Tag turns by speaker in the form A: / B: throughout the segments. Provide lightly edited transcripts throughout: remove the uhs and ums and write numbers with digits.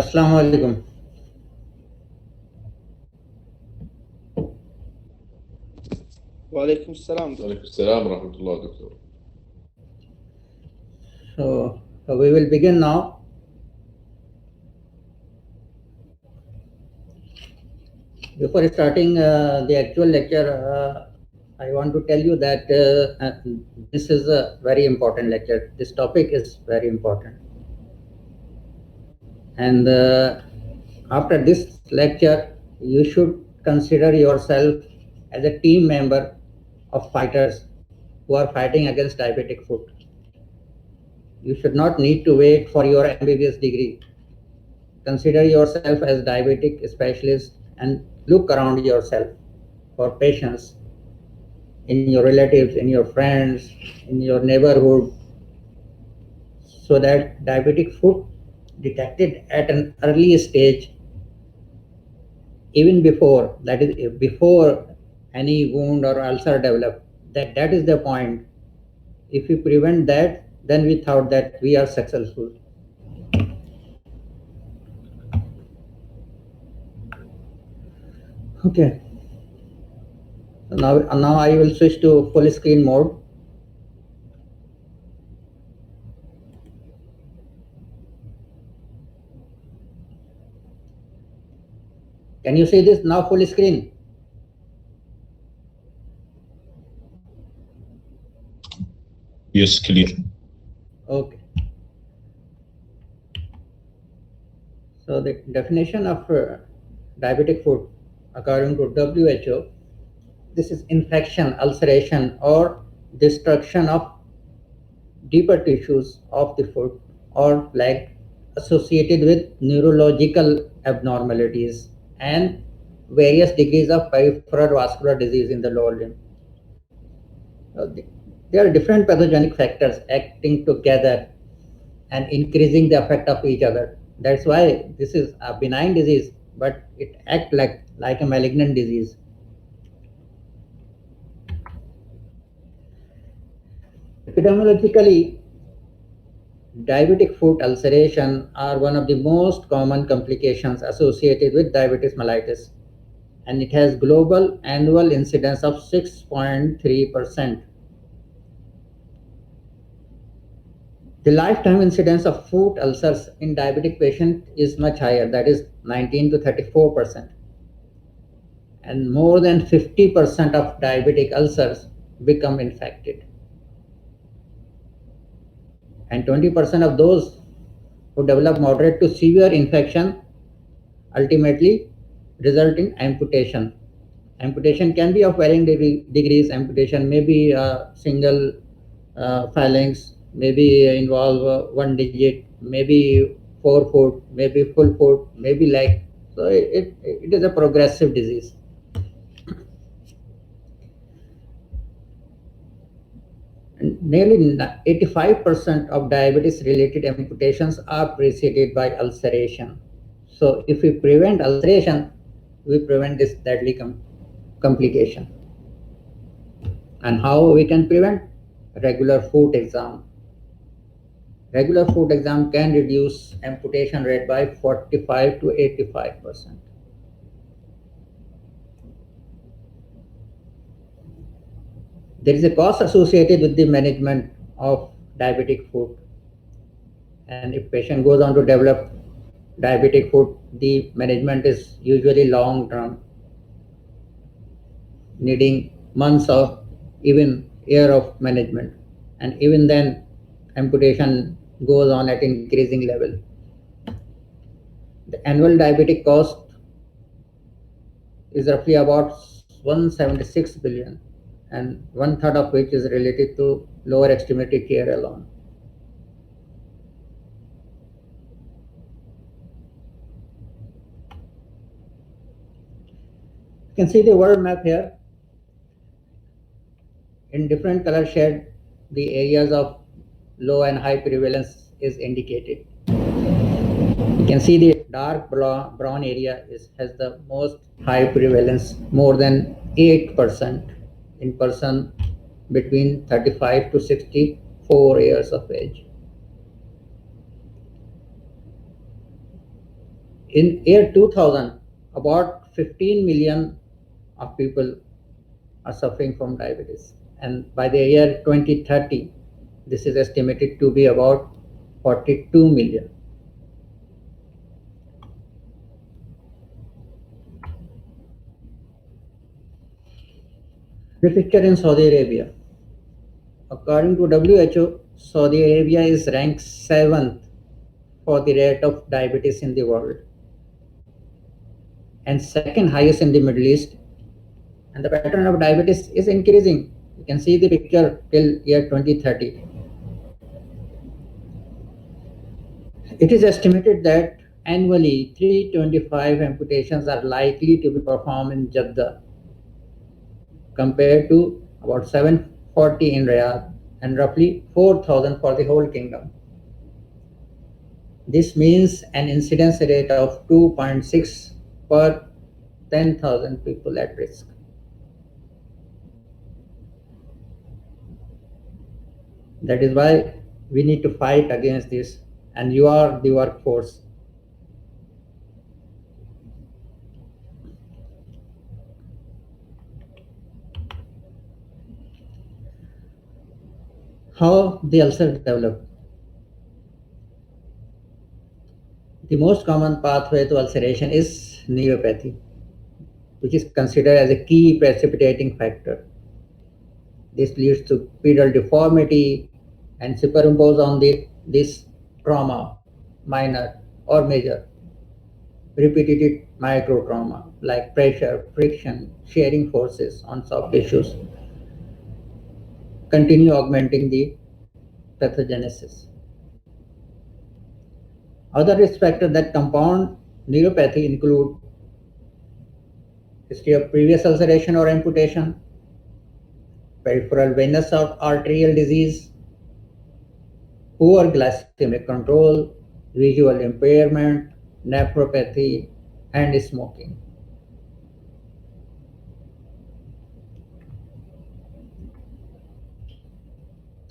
A: अस्सलाम वालेकुम।
B: وعليكم السلام.
C: وعليكم السلام ورحمة الله دكتور.
A: So we will begin now. Before starting the actual lecture, I want to tell you that this is a very important lecture. This topic is very important. And after this lecture, you should consider yourself as a team member of fighters who are fighting against diabetic foot. You should not need to wait for your MBBS degree. Consider yourself as diabetic specialist and look around yourself for patients in your relatives, in your friends, in your neighborhood, so that diabetic foot detected at an early stage, even before, that is before any wound or ulcer develop, that is the point. If we prevent that, then we thought that we are successful. Okay. So now I will switch to full screen mode. Can you see this now full screen?
C: Yes, clear.
A: Okay. So the definition of diabetic foot, according to WHO, this is infection, ulceration, or destruction of deeper tissues of the foot or leg associated with neurological abnormalities and various degrees of peripheral vascular disease in the lower limb. There are different pathogenic factors acting together and increasing the effect of each other. That's why this is a benign disease, but it acts like a malignant disease. Epidemiologically, diabetic foot ulceration are one of the most common complications associated with diabetes mellitus, and it has global annual incidence of 6.3%. The lifetime incidence of foot ulcers in diabetic patients is much higher, that is 19 to 34%. And more than 50% of diabetic ulcers become infected. And 20% of those who develop moderate to severe infection ultimately result in amputation. Amputation can be of varying degrees. Amputation may be a single phalanx, maybe involve one digit, maybe 4 foot, maybe full foot, maybe leg. So it is a progressive disease. And nearly 85% of diabetes related amputations are preceded by ulceration. So if we prevent ulceration, we prevent this deadly complication. And how we can prevent? Regular foot exam. Regular foot exam can reduce amputation rate by 45 to 85%. There is a cost associated with the management of diabetic foot. And if patient goes on to develop diabetic foot, the management is usually long term, needing months of even year of management. And even then, amputation goes on at increasing level. The annual diabetic cost is roughly about 176 billion, and one third of which is related to lower extremity care alone. You can see the world map here. In different color shade, the areas of low and high prevalence is indicated. You can see the dark brown area has the most high prevalence, more than 8% in person between 35 to 64 years of age. In year 2000, about 15 million of people are suffering from diabetes. And by the year 2030, this is estimated to be about 42 million. The picture in Saudi Arabia. According to WHO, Saudi Arabia is ranked 7th for the rate of diabetes in the world and second highest in the Middle East. And the pattern of diabetes is increasing. You can see the picture till year 2030. It is estimated that annually 325 amputations are likely to be performed in Jeddah compared to about 740 in Riyadh and roughly 4,000 for the whole kingdom. This means an incidence rate of 2.6 per 10,000 people at risk. That is why we need to fight against this, and you are the workforce. How the ulcer develop? The most common pathway to ulceration is neuropathy, which is considered as a key precipitating factor. This leads to pedal deformity and superimpose on this trauma, minor or major, repetitive micro trauma like pressure, friction, shearing forces on soft tissues continue augmenting the pathogenesis. Other risk factors that compound neuropathy include history of previous ulceration or amputation, peripheral venous or arterial disease, poor glycemic control, visual impairment, nephropathy, and smoking.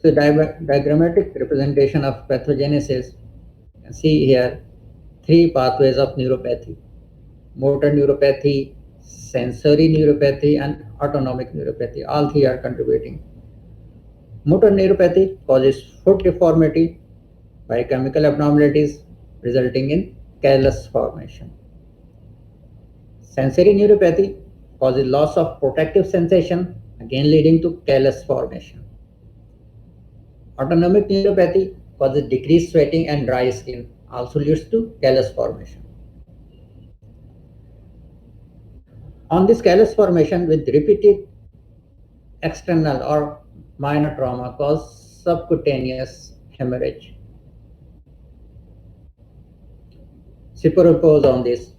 A: So diagrammatic representation of pathogenesis, you can see here three pathways of neuropathy: motor neuropathy, sensory neuropathy, and autonomic neuropathy. All three are contributing. Motor neuropathy causes foot deformity, biochemical abnormalities resulting in callus formation. Sensory neuropathy causes loss of protective sensation, again leading to callus formation. Autonomic neuropathy causes decreased sweating and dry skin, also leads to callus formation. On this callus formation with repeated external or minor trauma cause subcutaneous hemorrhage. Superimpose on this,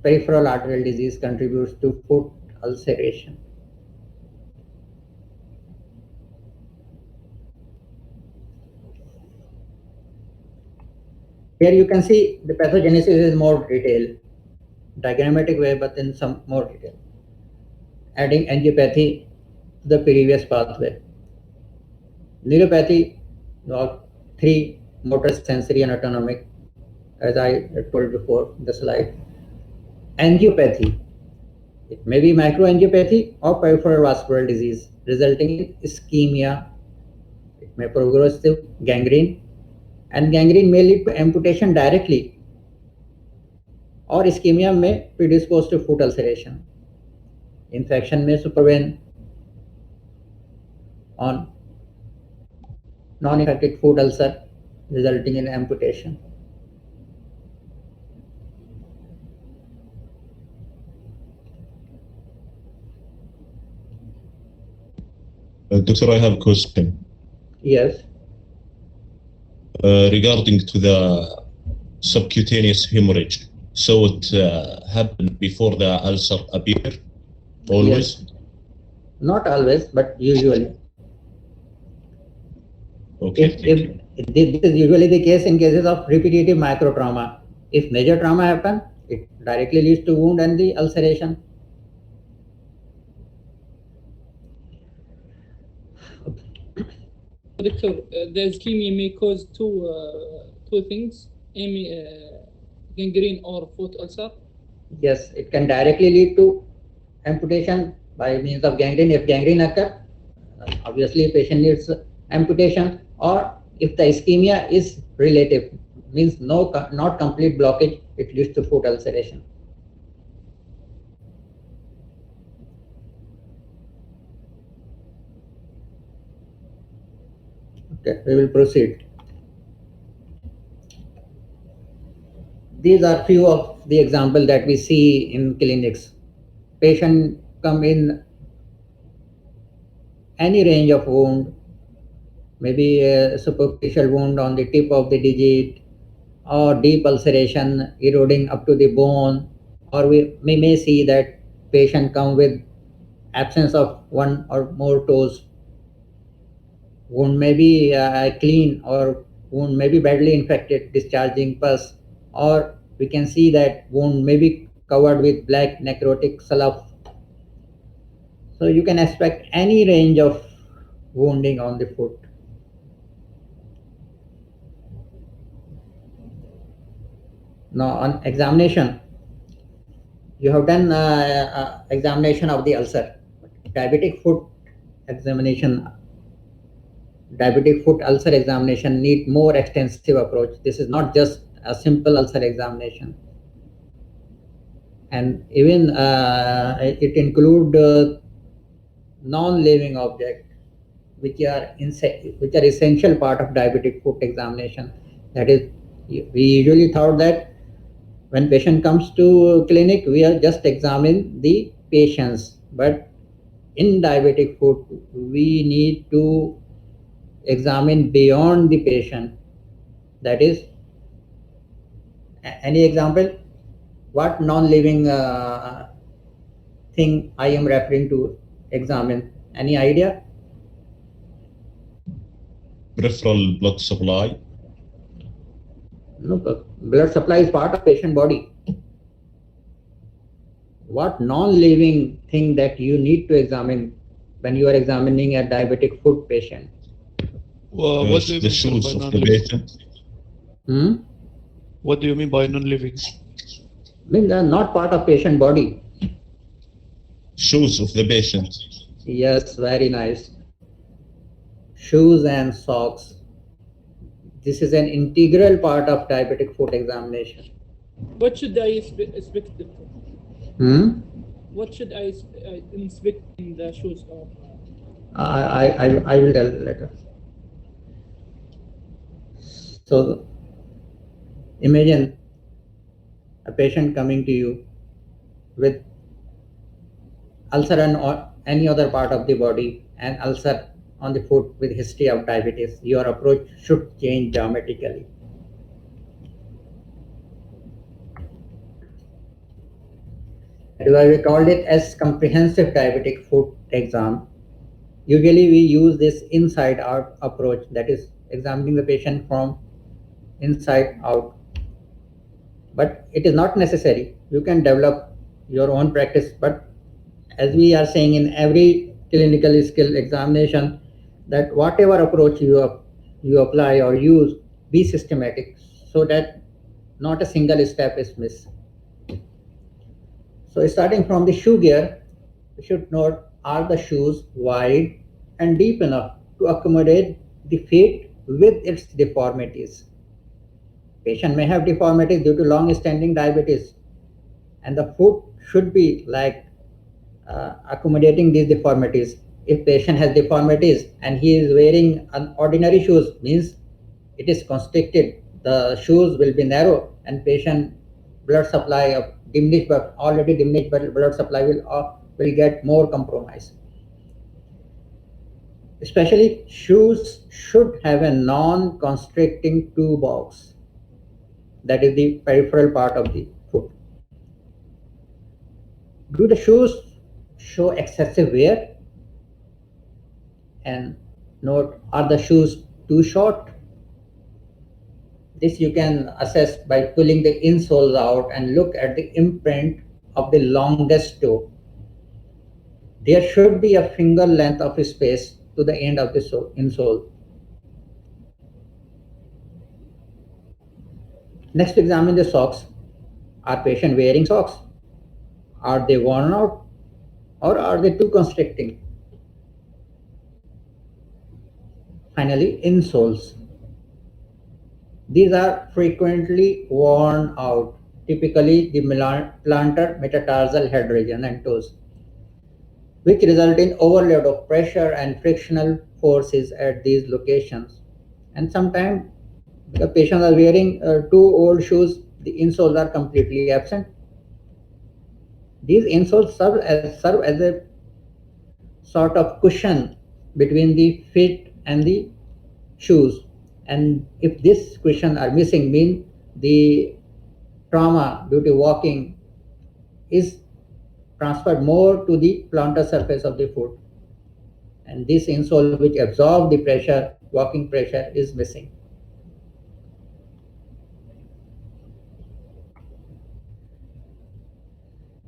A: peripheral arterial disease contributes to foot ulceration. Here you can see the pathogenesis is more detailed, diagrammatic way, but in some more detail. Adding angiopathy to the previous pathway. Neuropathy, three: motor, sensory, and autonomic, as I told before the slide. Angiopathy, it may be microangiopathy or peripheral vascular disease resulting in ischemia. It may progress to gangrene, and gangrene may lead to amputation directly, or ischemia may predispose to foot ulceration. Infection may supervene on non-infected foot ulcer resulting in amputation.
C: Doctor, I have a question.
A: Yes.
C: Regarding to the subcutaneous hemorrhage, so it happened before the ulcer appear? Always?
A: Yes. Not always, but usually.
C: Okay.
A: If this is usually the case in cases of repetitive microtrauma. If major trauma happen, it directly leads to wound and the ulceration.
B: Doctor, the ischemia may cause two things. It gangrene or foot ulcer?
A: Yes, it can directly lead to amputation by means of gangrene. If gangrene occurs, obviously patient needs amputation, or if the ischemia is relative, means not complete blockage, it leads to foot ulceration. Okay, we will proceed. These are few of the examples that we see in clinics. Patient come in any range of wound, maybe a superficial wound on the tip of the digit, or deep ulceration eroding up to the bone, or we may see that patient come with absence of one or more toes. Wound may be clean, or wound may be badly infected, discharging pus, or we can see that wound may be covered with black necrotic slough. So you can expect any range of wounding on the foot. Now on examination, you have done examination of the ulcer. Diabetic foot examination, diabetic foot ulcer examination need more extensive approach. This is not just a simple ulcer examination. And even it include non-living object, which are essential part of diabetic foot examination. That is, we usually thought that when patient comes to clinic, we are just examine the patients, but in diabetic foot, we need to examine beyond the patient. That is, any example? What non-living thing I am referring to examine? Any idea?
C: Peripheral blood supply.
A: No, blood supply is part of patient body. What non-living thing that you need to examine when you are examining a diabetic foot patient?
D: What do you
C: The
D: mean
C: shoes
D: by
C: of the
D: non-living?
C: patient.
D: What do you mean by non-living?
A: Means they are not part of patient body.
C: Shoes of the patient.
A: Yes, very nice. Shoes and socks. This is an integral part of diabetic foot examination.
B: What should I expect them from? What should I inspect in the shoes of?
A: I will tell later. So imagine a patient coming to you with ulcer on any other part of the body and ulcer on the foot with history of diabetes. Your approach should change dramatically. That is why we called it as comprehensive diabetic foot exam. Usually we use this inside out approach, that is examining the patient from inside out. But it is not necessary. You can develop your own practice, but as we are saying in every clinical skill examination, that whatever approach you apply or use, be systematic so that not a single step is missed. So starting from the shoe gear, you should note, are the shoes wide and deep enough to accommodate the feet with its deformities? Patient may have deformities due to long-standing diabetes, and the foot should be like accommodating these deformities. If patient has deformities and he is wearing an ordinary shoes, means it is constricted, the shoes will be narrow, and patient blood supply of diminished, but already diminished blood supply will get more compromised. Especially shoes should have a non-constricting toe box, that is the peripheral part of the foot. Do the shoes show excessive wear? And note, are the shoes too short? This you can assess by pulling the insoles out and look at the imprint of the longest toe. There should be a finger length of space to the end of the insole. Next, examine the socks. Are patient wearing socks? Are they worn out? Or are they too constricting? Finally, insoles. These are frequently worn out, typically the plantar metatarsal head region and toes, which result in overload of pressure and frictional forces at these locations. And sometimes the patients are wearing too old shoes, the insoles are completely absent. These insoles serve as a sort of cushion between the feet and the shoes. And if this cushion are missing, mean the trauma due to walking is transferred more to the plantar surface of the foot. And this insole which absorb the pressure, walking pressure, is missing.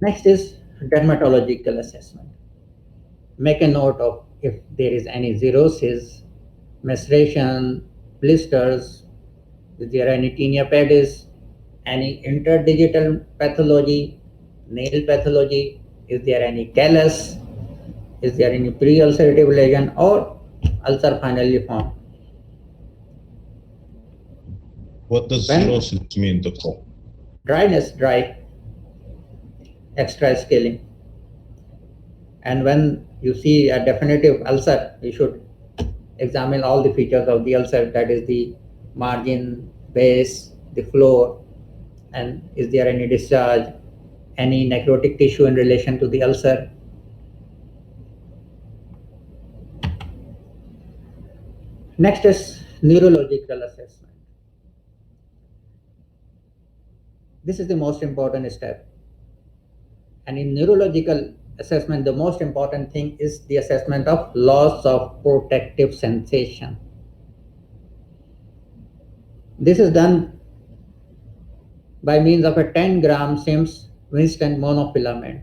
A: Next is dermatological assessment. Make a note of if there is any xerosis, maceration, blisters, is there any tinea pedis, any interdigital pathology, nail pathology, is there any callus, is there any pre-ulcerative lesion or ulcer finally formed.
C: What does
A: When-
C: cirrhosis mean, doctor?
A: Dryness, dry, extra scaling. And when you see a definitive ulcer, you should examine all the features of the ulcer, that is the margin, base, the floor, and is there any discharge, any necrotic tissue in relation to the ulcer. Next is neurological assessment. This is the most important step. And in neurological assessment, the most important thing is the assessment of loss of protective sensation. This is done by means of a 10-gram Sims-Winston monofilament.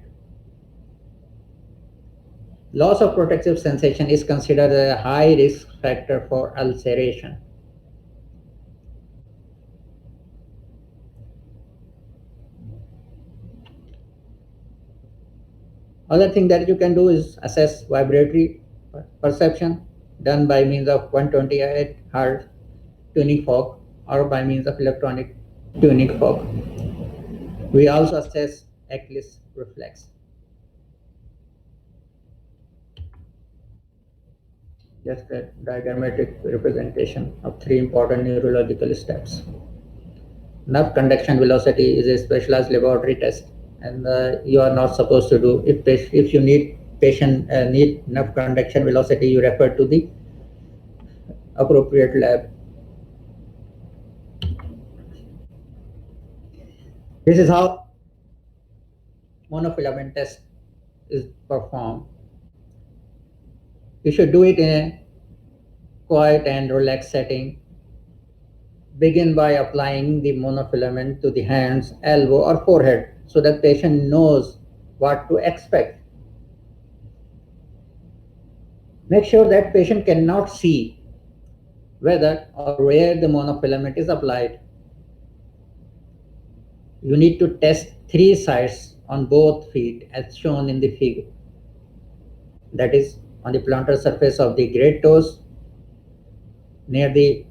A: Loss of protective sensation is considered a high risk factor for ulceration. Other thing that you can do is assess vibratory perception done by means of 128 Hz tuning fork or by means of electronic tuning fork. We also assess Eccles reflex. Just a diagrammatic representation of three important neurological steps. Nerve conduction velocity is a specialized laboratory test, and you are not supposed to do. If you need need nerve conduction velocity, you refer to the appropriate lab. This is how monofilament test is performed. You should do it in a quiet and relaxed setting. Begin by applying the monofilament to the hands, elbow, or forehead so that patient knows what to expect. Make sure that patient cannot see whether or where the monofilament is applied. You need to test 3 sites on both feet as shown in the figure. That is on the plantar surface of the great toes, near the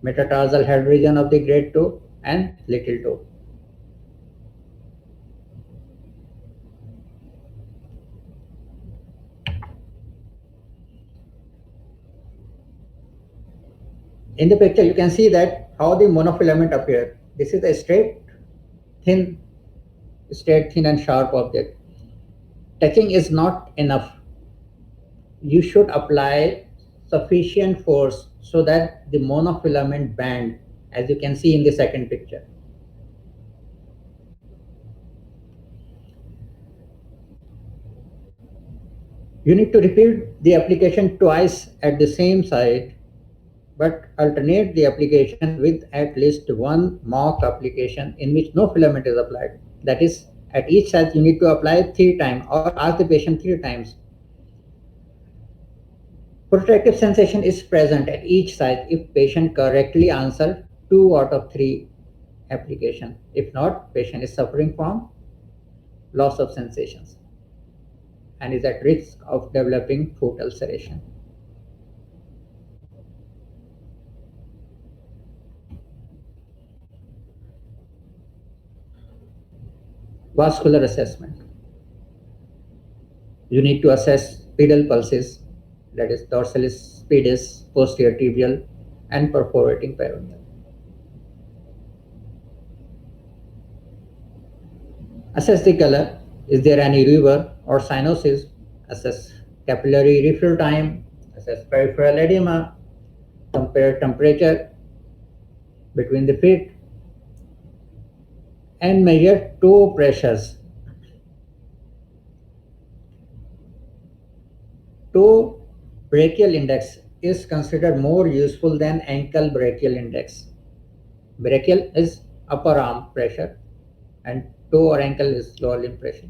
A: metatarsal head region of the great toe and little toe. In the picture you can see that how the monofilament appear. This is a straight, thin and sharp object. Touching is not enough. You should apply sufficient force so that the monofilament band, as you can see in the second picture. You need to repeat the application twice at the same site, but alternate the application with at least one mock application in which no filament is applied. That is, at each site you need to apply 3 times or ask the patient 3 times. Protective sensation is present at each site if patient correctly answer 2 out of 3 application. If not, patient is suffering from loss of sensations and is at risk of developing foot ulceration. Vascular assessment. You need to assess pedal pulses, that is dorsalis pedis, posterior tibial, and perforating peroneal. Assess the color. Is there any river or cyanosis? Assess capillary refill time. Assess peripheral edema. Compare temperature between the feet. And measure toe pressures. Toe brachial index is considered more useful than ankle brachial index. Brachial is upper arm pressure and toe or ankle is lower limb pressure.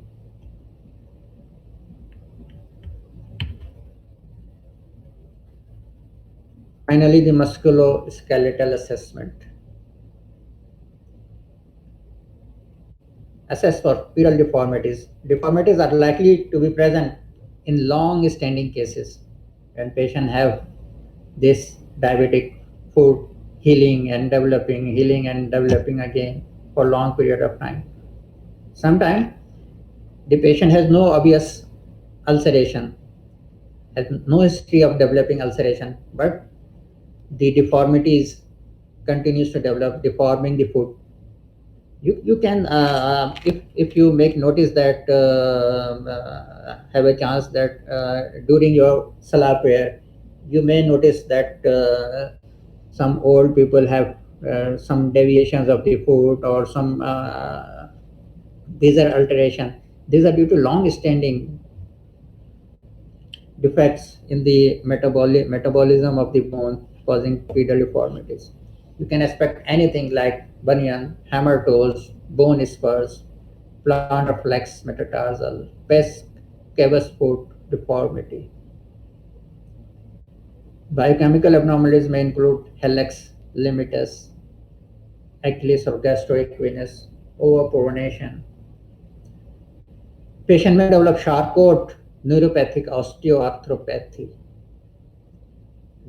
A: Finally, the musculoskeletal assessment. Assess for pedal deformities. Deformities are likely to be present in long standing cases when patients have this diabetic foot healing and developing again for long period of time. Sometimes the patient has no obvious ulceration, has no history of developing ulceration, but the deformities continues to develop, deforming the foot. You can if you make notice that have a chance that during your salah prayer you may notice that some old people have some deviations of the foot or some these are alteration. These are due to long standing defects in the metabolism of the bone causing pedal deformities. You can expect anything like bunion, hammer toes, bone spurs, plantar flex metatarsal, pes cavus foot deformity. Biochemical abnormalities may include hallux limitus, Achilles or gastroequinus, overpronation. Patient may develop Charcot neuropathic osteoarthropathy.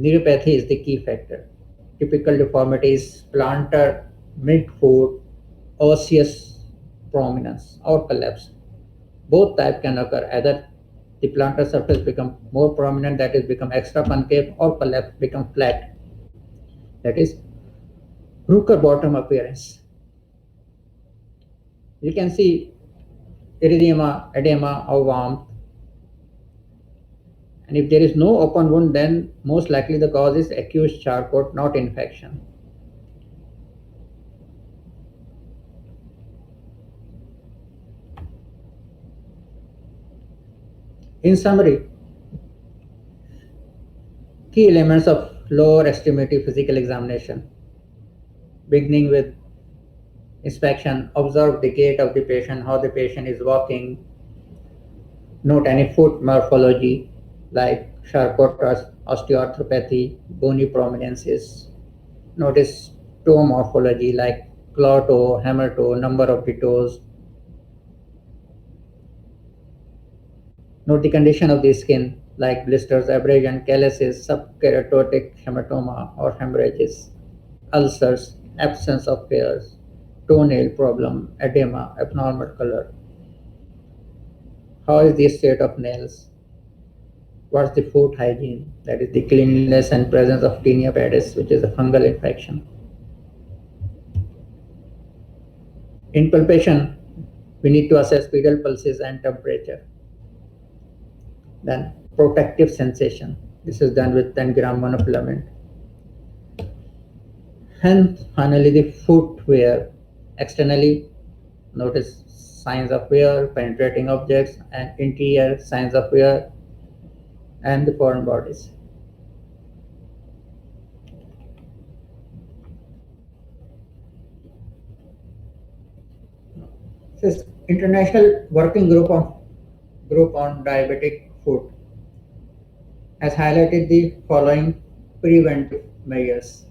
A: Neuropathy is the key factor. Typical deformities, plantar midfoot, osseous prominence or collapse. Both types can occur. Either the plantar surface become more prominent, that is become extra concave, or collapse become flat, that is Brooker bottom appearance. You can see erythema, edema or warmth. And if there is no open wound, then most likely the cause is acute Charcot, not infection. In summary, key elements of lower extremity physical examination, beginning with inspection, observe the gait of the patient, how the patient is walking, note any foot morphology like Charcot osteoarthropathy, bony prominences, notice toe morphology like claw toe, hammer toe, number of the toes. Note the condition of the skin like blisters, abrasion, calluses, subkeratotic hematoma or hemorrhages, ulcers, absence of hairs, toenail problem, edema, abnormal color. How is the state of nails? What's the foot hygiene? That is the cleanliness and presence of tinea pedis, which is a fungal infection. In palpation, we need to assess pedal pulses and temperature. Then protective sensation. This is done with 10 gram monofilament. And finally, the footwear. Externally, notice signs of wear, penetrating objects, and interior signs of wear, and the foreign bodies. This international working group on diabetic foot has highlighted the following preventive measures.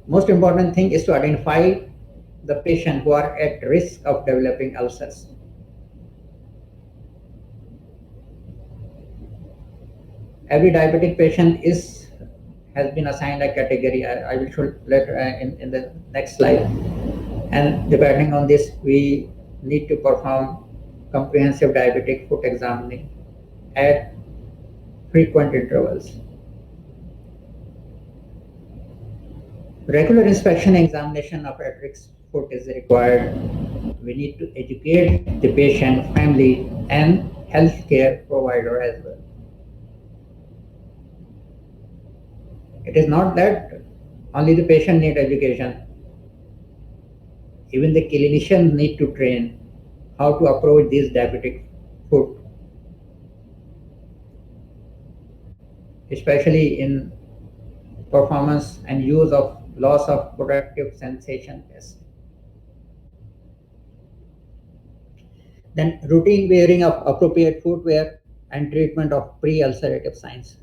A: Most important thing is to identify the patient who are at risk of developing ulcers. Every diabetic patient has been assigned a category. I will show later in the next slide. And depending on this, we need to perform comprehensive diabetic foot examining at frequent intervals. Regular inspection and examination of at-risk foot is required. We need to educate the patient, family, and healthcare provider as well. It is not that only the patient need education. Even the clinicians need to train how to approach these diabetic foot, especially in performance and use of loss of protective sensation test. Then routine wearing of appropriate footwear and treatment of pre-ulcerative signs.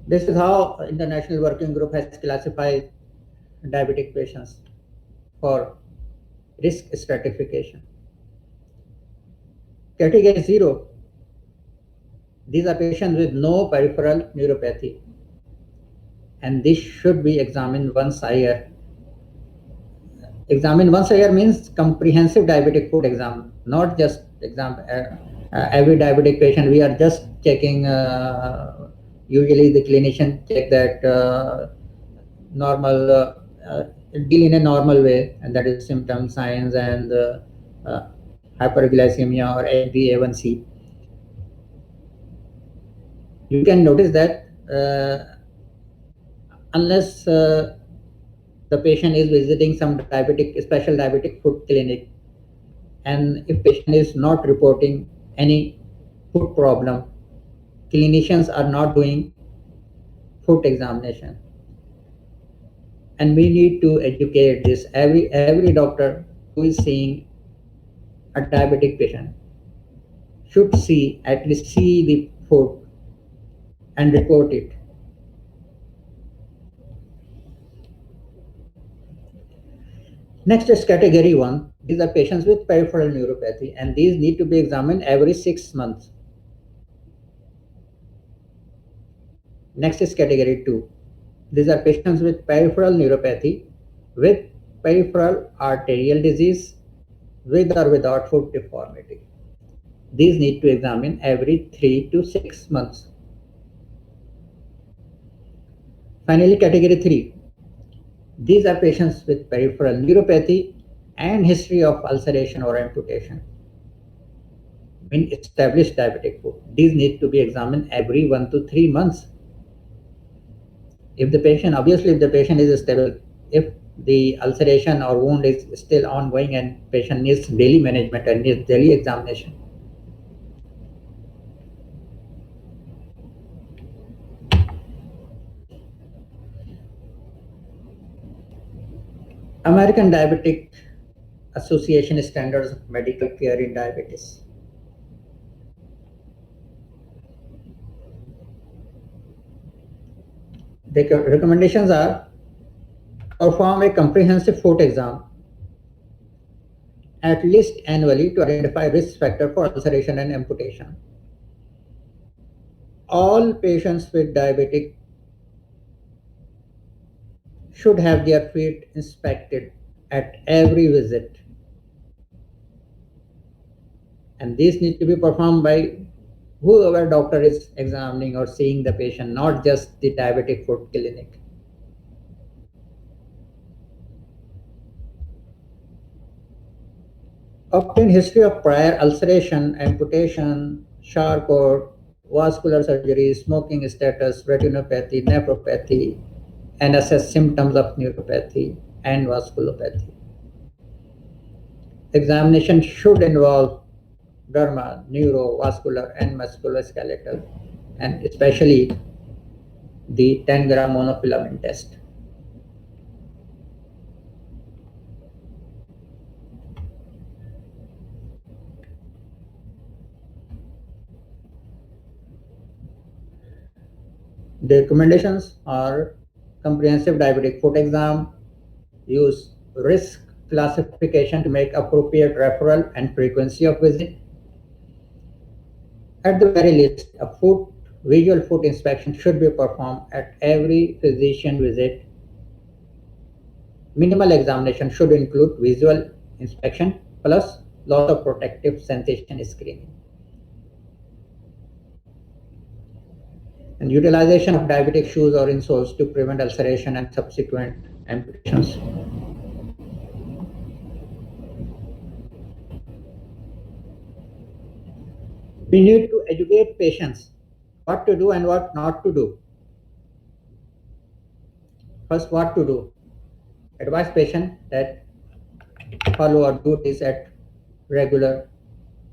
A: This is how International Working Group has classified diabetic patients for risk stratification. Category 0, these are patients with no peripheral neuropathy, and this should be examined once a year. Examined once a year means comprehensive diabetic foot exam, not just exam. Every diabetic patient, we are just checking. Usually, the clinician check that normal, deal in a normal way, and that is symptom, signs, and hyperglycemia or HbA1c. You can notice that unless the patient is visiting some special diabetic foot clinic, and if patient is not reporting any foot problem, clinicians are not doing foot examination. And we need to educate this. Every doctor who is seeing a diabetic patient should at least see the foot and report it. Next is category 1. These are patients with peripheral neuropathy, and these need to be examined every 6 months. Next is category 2. These are patients with peripheral neuropathy with peripheral arterial disease with or without foot deformity. These need to examine every 3 to 6 months. Finally, category 3. These are patients with peripheral neuropathy and history of ulceration or amputation in established diabetic foot. These need to be examined every 1 to 3 months. If the patient is stable, if the ulceration or wound is still ongoing and patient needs daily management and needs daily examination. American Diabetic Association Standards of Medical Care in Diabetes. The recommendations are: perform a comprehensive foot exam at least annually to identify risk factor for ulceration and amputation. All patients with diabetic should have their feet inspected at every visit, and these need to be performed by whoever doctor is examining or seeing the patient, not just the diabetic foot clinic. Obtain history of prior ulceration, amputation, Charcot, vascular surgery, smoking status, retinopathy, nephropathy, and assess symptoms of neuropathy and vasculopathy. Examination should involve derma, neurovascular, and musculoskeletal, and especially the 10-gram monofilament test. The recommendations are comprehensive diabetic foot exam, use risk classification to make appropriate referral and frequency of visit. At the very least, a visual foot inspection should be performed at every physician visit. Minimal examination should include visual inspection plus loss of protective sensation screening. And utilization of diabetic shoes or insoles to prevent ulceration and subsequent amputations. We need to educate patients what to do and what not to do. First, what to do. Advise patient that follow or do this at regular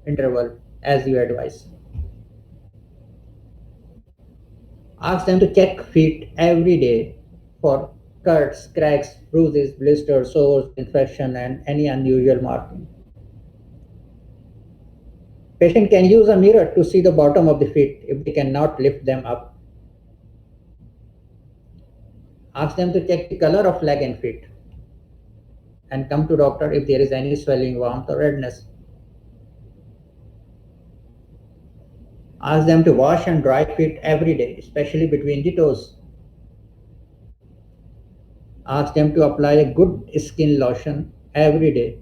A: interval as you advise. Ask them to check feet every day for cuts, cracks, bruises, blisters, sores, infection, and any unusual marking. Patient can use a mirror to see the bottom of the feet if they cannot lift them up. Ask them to check the color of leg and feet and come to doctor if there is any swelling, warmth, or redness. Ask them to wash and dry feet every day, especially between the toes. Ask them to apply a good skin lotion every day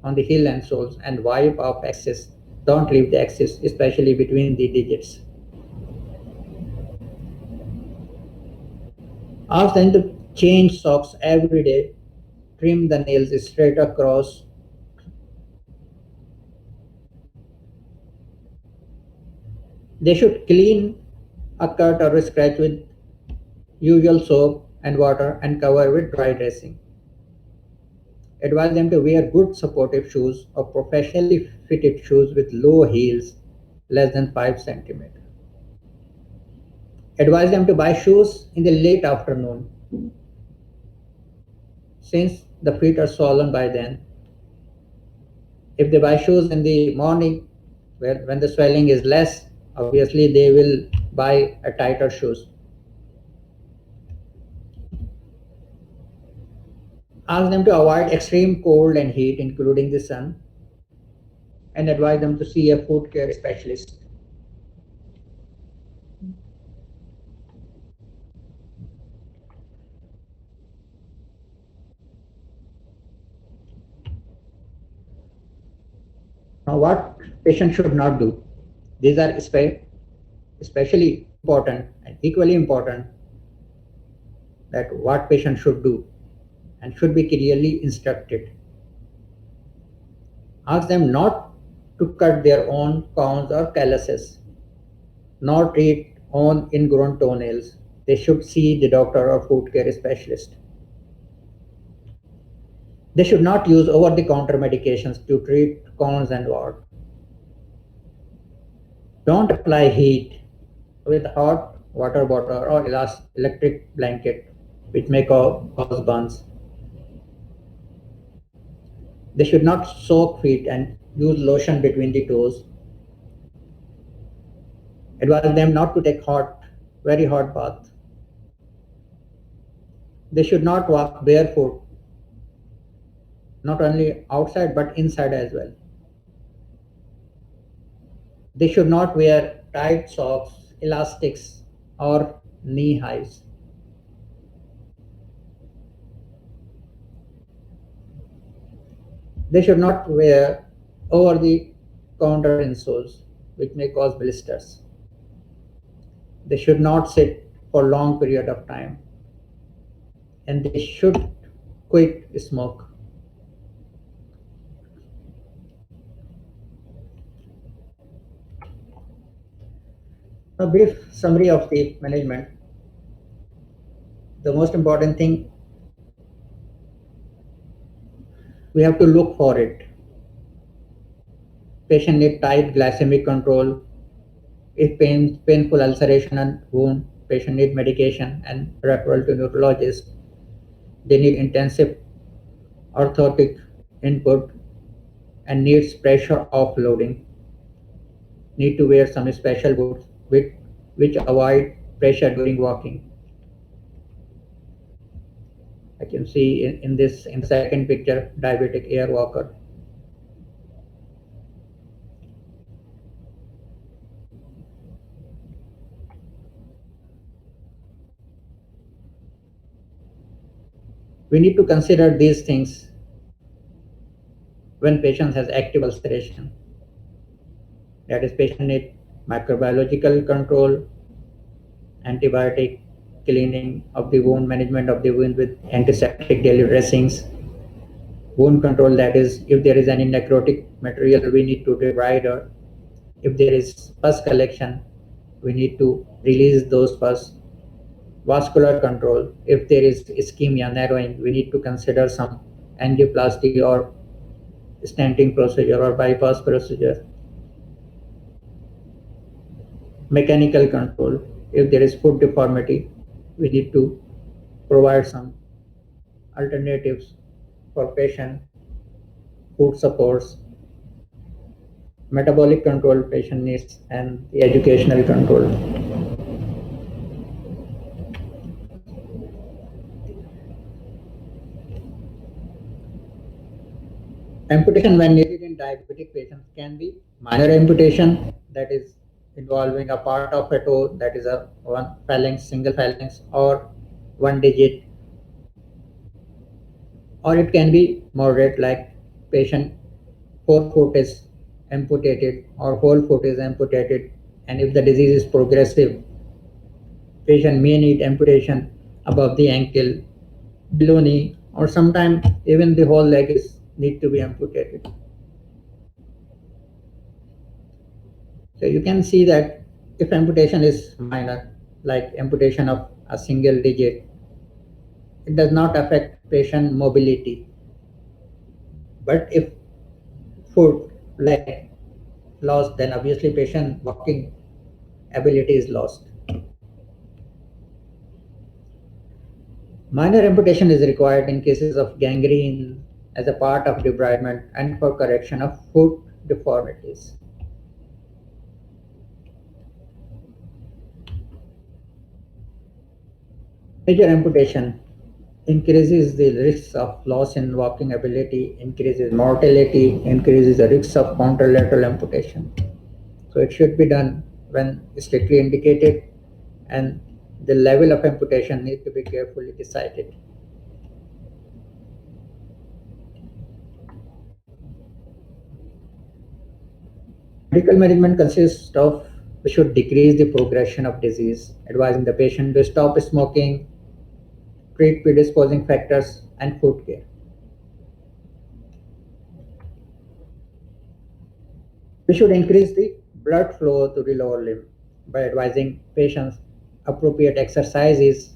A: on the heel and soles and wipe off excess. Don't leave the excess, especially between the digits. Ask them to change socks every day, trim the nails straight across. They should clean a cut or a scratch with usual soap and water and cover with dry dressing. Advise them to wear good supportive shoes or professionally fitted shoes with low heels, less than 5 cm. Advise them to buy shoes in the late afternoon, since the feet are swollen by then. If they buy shoes in the morning, when the swelling is less, obviously they will buy a tighter shoes. Ask them to avoid extreme cold and heat, including the sun, and advise them to see a foot care specialist. Now, what patient should not do? These are especially important and equally important that what patient should do and should be clearly instructed. Ask them not to cut their own corns or calluses, nor treat own ingrown toenails. They should see the doctor or foot care specialist. They should not use over-the-counter medications to treat corns and wart. Don't apply heat with hot water bottle or electric blanket, which may cause burns. They should not soak feet and use lotion between the toes. Advise them not to take very hot bath. They should not walk barefoot, not only outside but inside as well. They should not wear tight socks, elastics, or knee highs. They should not wear over-the-counter insoles, which may cause blisters. They should not sit for long period of time, and they should quit smoke. A brief summary of the management. The most important thing, we have to look for it. Patient need tight glycemic control. If painful ulceration and wound, patient need medication and referral to neurologist. They need intensive orthotic input and needs pressure offloading. Need to wear some special boots which avoid pressure during walking. I can see in the second picture, diabetic air walker. We need to consider these things when patient has active ulceration. That is, patient need microbiological control, antibiotic, cleaning of the wound, management of the wound with antiseptic daily dressings, wound control, that is, if there is any necrotic material, we need to debride, or if there is pus collection, we need to release those pus. Vascular control, if there is ischemia, narrowing, we need to consider some angioplasty or stenting procedure or bypass procedure. Mechanical control, if there is foot deformity, we need to provide some alternatives for patient, food supports. Metabolic control patient needs, and the educational control. Amputation when needed in diabetic patients can be minor amputation, that is involving a part of a toe, that is a one phalanx, single phalanx, or one digit, or it can be moderate, like patient forefoot is amputated or whole foot is amputated, and if the disease is progressive, patient may need amputation above the ankle, below knee, or sometimes even the whole leg is need to be amputated. So you can see that if amputation is minor, like amputation of a single digit, it does not affect patient mobility. But if foot, leg lost, then obviously patient walking ability is lost. Minor amputation is required in cases of gangrene as a part of debridement and for correction of foot deformities. Major amputation increases the risks of loss in walking ability, increases mortality, increases the risks of contralateral amputation. So it should be done when strictly indicated, and the level of amputation needs to be carefully decided. Medical management consists of, we should decrease the progression of disease, advising the patient to stop smoking, treat predisposing factors, and foot care. We should increase the blood flow to the lower limb by advising patients appropriate exercises.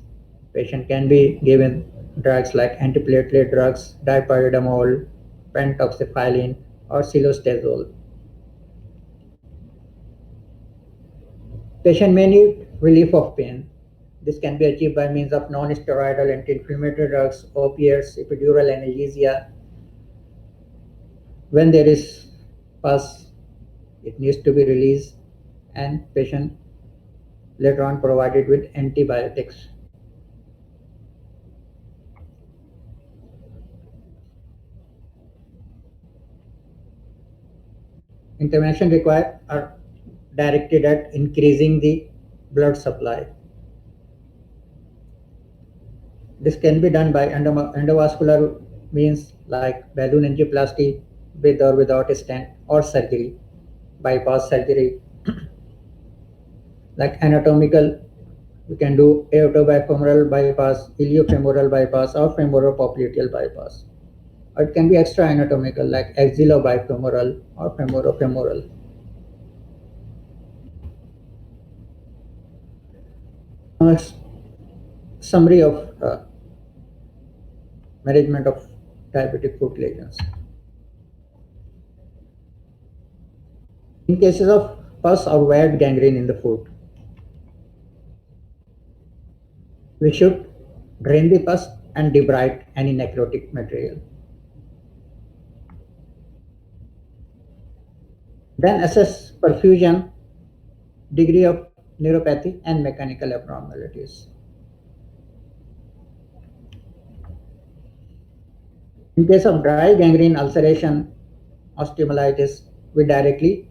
A: Patient can be given drugs like antiplatelet drugs, dipyridamole, pentoxifylline, or cilostazol. Patient may need relief of pain. This can be achieved by means of non-steroidal anti-inflammatory drugs, opiates, epidural analgesia. When there is pus, it needs to be released, and patient later on provided with antibiotics. Intervention required are directed at increasing the blood supply. This can be done by endovascular means like balloon angioplasty with or without a stent, or surgery, bypass surgery. Like anatomical, you can do aortobiofemoral bypass, iliofemoral bypass, or femoropopliteal bypass. Or it can be extra anatomical like axillobifemoral or femorofemoral. Summary of management of diabetic foot lesions. In cases of pus or wide gangrene in the foot, we should drain the pus and debride any necrotic material. Then assess perfusion, degree of neuropathy and mechanical abnormalities. In case of dry gangrene ulceration, osteomyelitis, we directly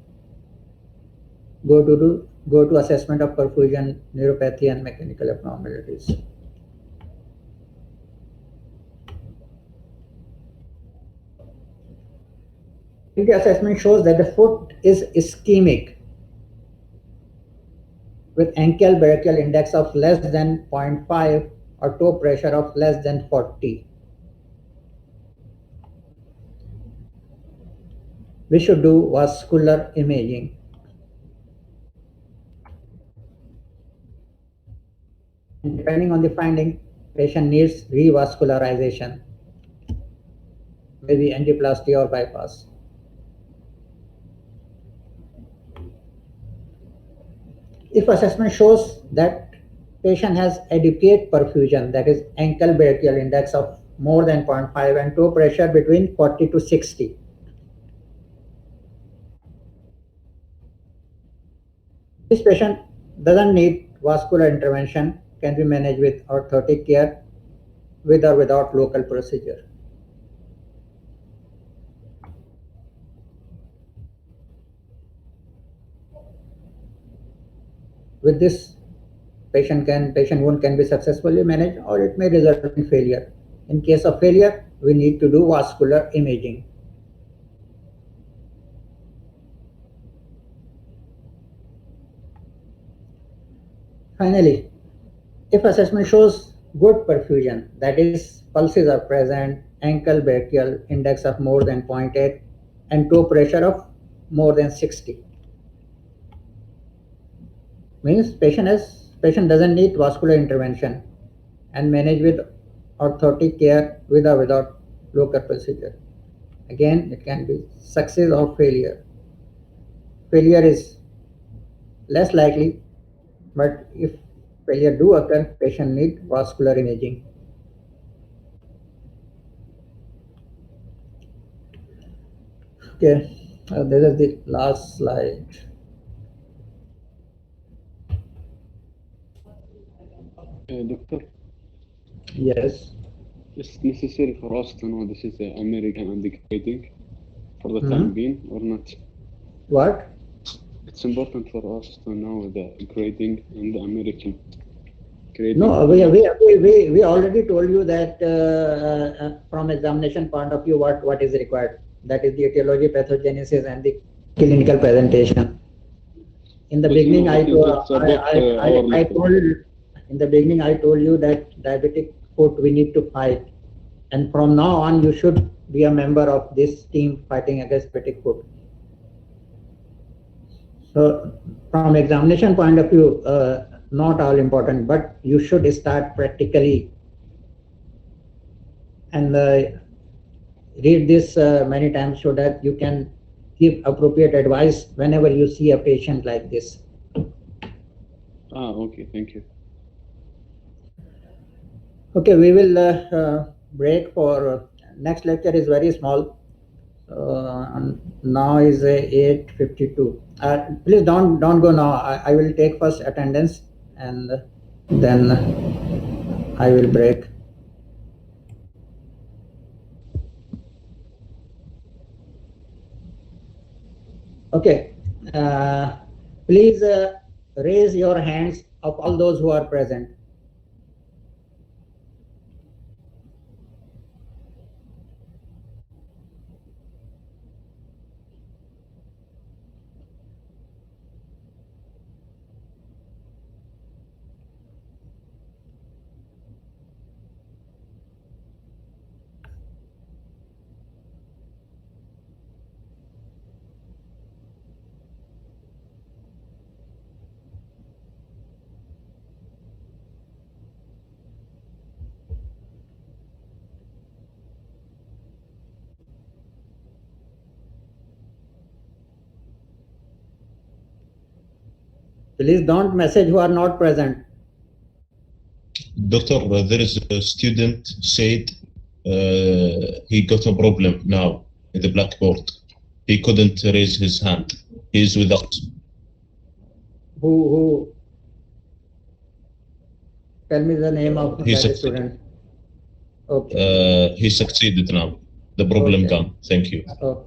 A: go to assessment of perfusion, neuropathy, and mechanical abnormalities. The assessment shows that the foot is ischemic with ankle brachial index of less than 0.5 or toe pressure of less than 40. We should do vascular imaging. And depending on the finding, patient needs revascularization, maybe angioplasty or bypass. If assessment shows that patient has adequate perfusion, that is ankle brachial index of more than 0.5 and toe pressure between 40 to 60, this patient doesn't need vascular intervention, can be managed with orthotic care with or without local procedure. With this, patient wound can be successfully managed, or it may result in failure. In case of failure, we need to do vascular imaging. Finally, if assessment shows good perfusion, that is pulses are present, ankle brachial index of more than 0.8 and toe pressure of more than 60, means patient doesn't need vascular intervention and manage with orthotic care with or without local procedure. Again, it can be success or failure. Failure is less likely, but if failure do occur, patient need vascular imaging. Okay, this is the last slide.
E: Doctor,
A: Yes.
E: is it necessary for us to know this is the American and grading for the
A: Mhm.
E: time being or not?
A: What?
E: It's important for us to know the grading and the American grading.
A: No, we already told you that from examination point of view, what is required. That is the etiology, pathogenesis, and the clinical presentation. In the
E: But
A: beginning,
E: no,
A: I
E: it is just about our
A: told you that diabetic foot we need to fight, and from now on you should be a member of this team fighting against diabetic foot. So, from examination point of view, not all important, but you should start practically and read this many times so that you can give appropriate advice whenever you see a patient like this.
E: Okay, thank you.
A: Okay, we will break for next lecture is very small. And now is 8:52. Please don't go now. I will take first attendance and then I will break. Okay, please raise your hands of all those who are present. Please don't message who are not present.
C: Doctor, there is a student said he got a problem now in the blackboard. He couldn't raise his hand. He is with us.
A: Who Tell me the name of
C: He
A: that
C: succeeded.
A: student. Okay.
C: He succeeded now. The problem
A: Okay.
C: gone. Thank you.
A: Oh,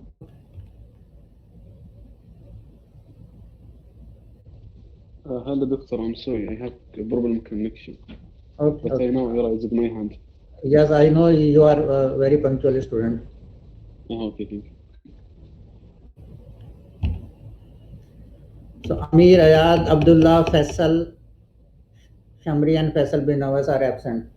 E: Hello, doctor. I'm sorry. I have a problem connection.
A: okay.
E: But I know I raised my hand.
A: Yes, I know you are a very punctual student.
E: Okay, thank you.
A: So Amir, Ayad, Abdullah, Faisal, Shamri and Faisal bin Nawaz are absent.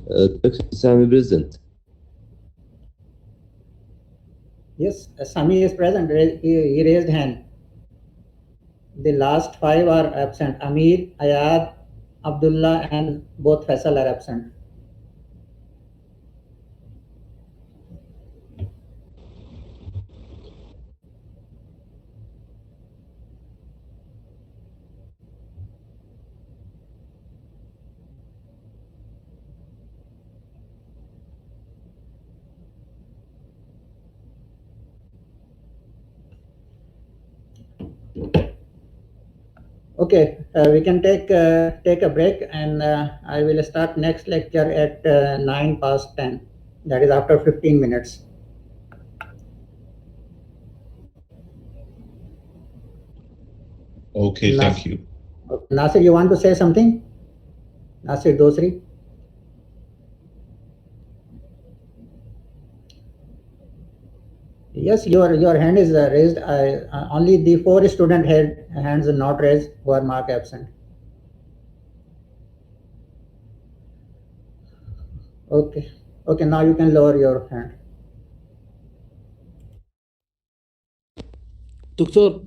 F: Dr. Sami present.
A: Yes, Sami is present. He raised hand. The last 5 are absent. Amir, Ayad, Abdullah and both Faisal are absent. Okay, we can take a break, and I will start next lecture at 9 past 10. That is after 15 minutes.
C: Okay, thank you.
A: Nasir, you want to say something? Nasir Dosri? Yes, your hand is raised. Only the 4 student hands are not raised who are marked absent. Okay. Okay, now you can lower your hand.
B: Doctor,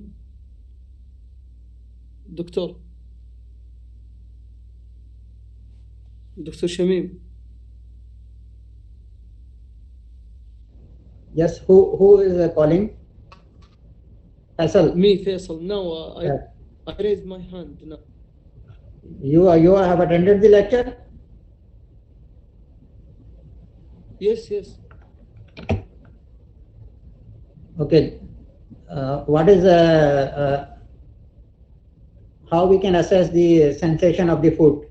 B: Dr. Shamim.
A: Yes, who is calling? Faisal.
B: Me, Faisal. No,
A: Yeah.
B: I raised my hand now.
A: You have attended the lecture?
B: Yes.
A: Okay. What is how we can assess the sensation of the food?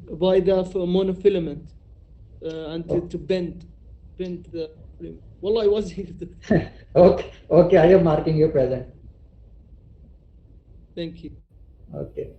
B: By the monofilament and to bend the film. Wallah, I was here.
A: Okay, I am marking you present.
B: Thank you.
A: Okay.